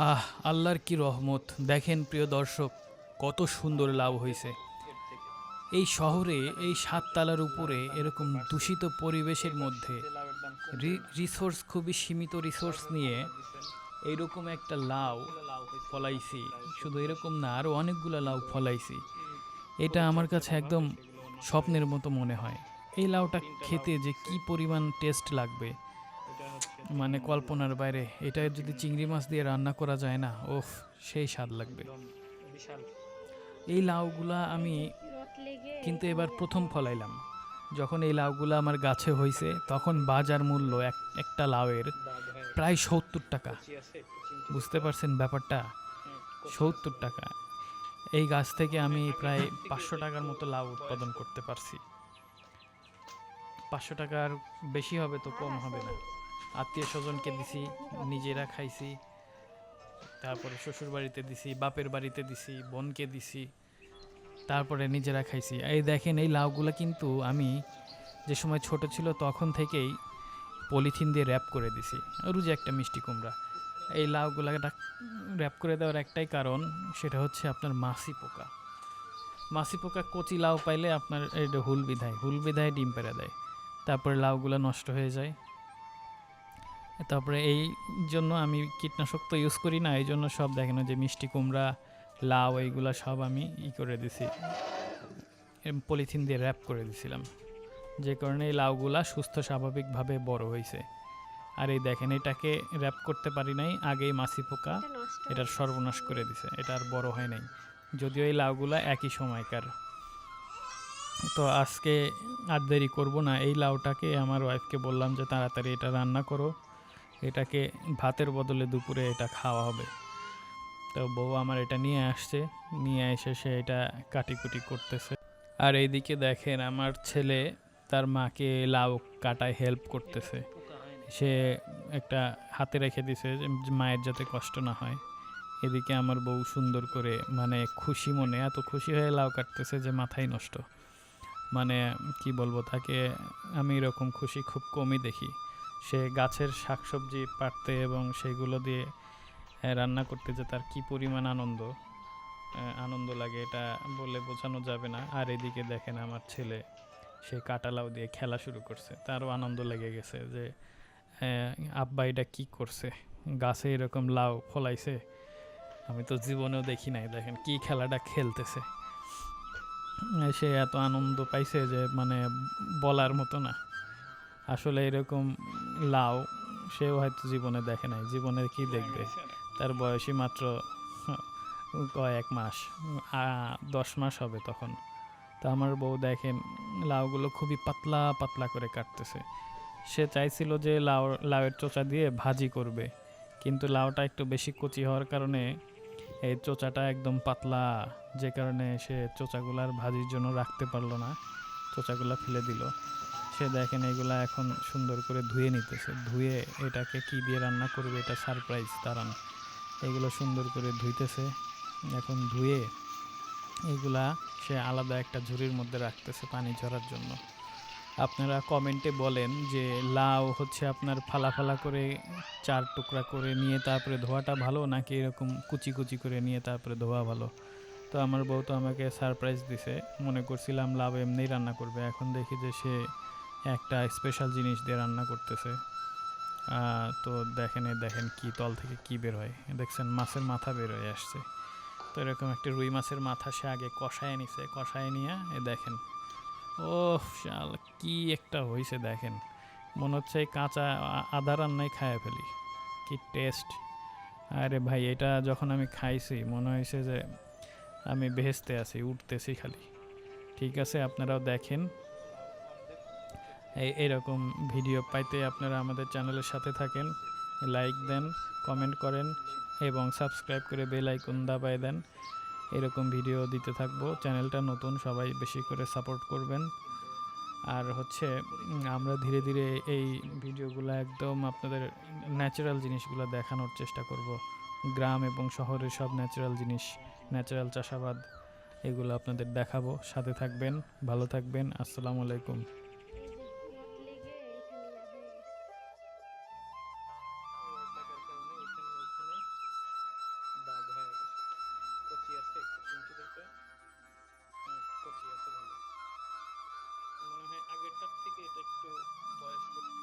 আহ আল্লাহর কি রহমত! দেখেন প্রিয় দর্শক, কত সুন্দর লাউ হইছে। এই শহরে এই ৭ তালার উপরে এরকম দূষিত পরিবেশের মধ্যে রিসোর্স খুবই সীমিত রিসোর্স নিয়ে এইরকম একটা লাউ ফলাইছি। শুধু এরকম না, আরও অনেকগুলো লাউ ফলাইছি। এটা আমার কাছে একদম স্বপ্নের মতো মনে হয়। এই লাউটা খেতে যে কি পরিমাণ টেস্ট লাগবে, মানে কল্পনার বাইরে। এটা যদি চিংড়ি মাছ দিয়ে রান্না করা যায় না, ওফ, সেই স্বাদ লাগবে। এই লাউগুলা আমি কিন্তু এবার প্রথম ফলাইলাম। যখন এই লাউগুলা আমার গাছে হয়েছে তখন বাজার মূল্য একটা লাউয়ের প্রায় ৭০ টাকা। বুঝতে পারছেন ব্যাপারটা? ৭০ টাকা। এই গাছ থেকে আমি প্রায় ৫০০ টাকার মতো লাউ উৎপাদন করতে পারছি। ৫০০ টাকার বেশি হবে তো কম হবে না। আত্মীয় স্বজনকে দিছি, নিজেরা খাইছি, তারপরে শ্বশুর বাড়িতে দিছি, বাপের বাড়িতে দিছি, বোনকে দিছি, তারপরে নিজেরা খাইছি। এই দেখেন এই লাউগুলো কিন্তু আমি যে সময় ছোট ছিল তখন থেকেই পলিথিন দিয়ে র্যাপ করে দিছি। ওর যে একটা মিষ্টি কুমড়া, এই লাউগুলা র্যাপ করে দেওয়ার একটাই কারণ, সেটা হচ্ছে আপনার মাছি পোকা। মাছি পোকা কচি লাউ পাইলে আপনার এটা হুল বিধায় ডিম পেড়ে দেয়, তারপরে লাউগুলো নষ্ট হয়ে যায়। তারপরে এই জন্য আমি কীটনাশক তো ইউজ করি না, এই জন্য সব দেখেন যে মিষ্টি কুমড়া, লাউ, এইগুলা সব আমি করে দিছি, পলিথিন দিয়ে র্যাপ করে দিছিলাম, যে কারণে এই লাউগুলা সুস্থ স্বাভাবিকভাবে বড় হয়েছে। আর এই দেখেন, এটাকে র্যাপ করতে পারি নাই, আগেই মাছি পোকা এটার সর্বনাশ করে দিছে, এটা আর বড় হয় নাই। যদিও এই লাউগুলা একই সময়কার। তো আজকে আর দেরি করবো না, এই লাউটাকে আমার ওয়াইফকে বললাম যে তাড়াতাড়ি এটা রান্না করো, এটাকে ভাতের বদলে দুপুরে এটা খাওয়া হবে। তো বউ আমার এটা নিয়ে আসছে, নিয়ে এসে সে এটা কাটিকুটি করতেছে। আর এইদিকে দেখেন আমার ছেলে তার মাকে লাউ কাটায় হেল্প করতেছে। সে একটা হাতে রেখে দিছে যে মায়ের যাতে কষ্ট না হয়। এদিকে আমার বউ সুন্দর করে, মানে খুশি মনে এত খুশি হয়ে লাউ কাটতেছে যে মাথাই নষ্ট। মানে কি বলবো তাকে, আমি এরকম খুশি খুব কমই দেখি। সে গাছের শাকসবজি পাড়তে এবং সেগুলো দিয়ে রান্না করতে যে তার কি পরিমাণ আনন্দ লাগে, এটা বলে বোঝানো যাবে না। আর এদিকে দেখেন আমার ছেলে, সে কাটা লাউ দিয়ে খেলা শুরু করছে, তারও আনন্দ লেগে গেছে যে আব্বা এটা কী করছে, গাছে এরকম লাউ ফলাইছে, আমি তো জীবনেও দেখি নাই। দেখেন কি খেলাটা খেলতেছে, সে এত আনন্দ পাইছে যে মানে বলার মতো না। আসলে এরকম লাউ সেও হয়তো জীবনে দেখে নাই, জীবনে কি দেখবে, তার বয়সই মাত্র কয়েক মাস, 10 মাস হবে তখন। তো আমার বউ দেখেন লাউগুলো খুবই পাতলা পাতলা করে কাটতেছে। সে চাইছিল যে লাউয়ের চোচা দিয়ে ভাজি করবে, কিন্তু লাউটা একটু বেশি কচি হওয়ার কারণে এই চোচাটা একদম পাতলা, যে কারণে সে চোচাগুলার ভাজির জন্য রাখতে পারলো না, চোচাগুলা ফেলে দিল। সে দেখেন এগুলা এখন সুন্দর করে ধুয়ে নিতেছে, ধুয়ে এটাকে কি দিয়ে রান্না করবে এটা সারপ্রাইজ দাঁড়ান। এগুলো সুন্দর করে ধুইতেছে, এখন ধুয়ে এগুলা সে আলাদা একটা ঝুড়ির মধ্যে রাখতেছে পানি ঝরার জন্য। আপনারা কমেন্টে বলেন যে লাউ হচ্ছে আপনার ফালা ফালা করে 4 টুকরা করে নিয়ে তারপরে ধোয়াটা ভালো, নাকি এরকম কুচি কুচি করে নিয়ে তারপরে ধোয়া ভালো। তো আমার বউ তো আমাকে সারপ্রাইজ দিছে, মনে করছিলাম লাউ এমনিই রান্না করবে, এখন দেখি যে সে একটা স্পেশাল জিনিস দিয়ে রান্না করতেছে। তো দেখেন কি তল থেকে কি বের হয়, দেখছেন মাছের মাথা বের হয়ে আসছে। তো এরকম একটা রুই মাছের মাথা সে আগে কষায় নিছে, কষায় নিয়ে দেখেন, ও শাল কি একটা হয়েছে দেখেন, মনে হচ্ছে কাঁচা আদা রান্নায় খায় ফেলি, কি টেস্ট। আরে ভাই, এটা যখন আমি খাইছি মনে হয়েছে যে আমি বেহেস্তে আছি, উঠতেছি খালি। ঠিক আছে, আপনারাও দেখেন, এইরকম ভিডিও পাইতে আপনারা আমাদের চ্যানেলের সাথে থাকেন, লাইক দেন, কমেন্ট করেন এবং সাবস্ক্রাইব করে বেল আইকন দাবায় দেন। এরকম ভিডিও দিতে থাকবো, চ্যানেলটা নতুন, সবাই বেশি করে সাপোর্ট করবেন। আর হচ্ছে আমরা ধীরে ধীরে এই ভিডিওগুলো একদম আপনাদের ন্যাচারাল জিনিসগুলো দেখানোর চেষ্টা করব। গ্রাম এবং শহরের সব ন্যাচারাল জিনিস, ন্যাচারাল চাষাবাদ, এগুলো আপনাদের দেখাবো। সাথে থাকবেন, ভালো থাকবেন। আসসালামু আলাইকুম। একটু বয়স্ক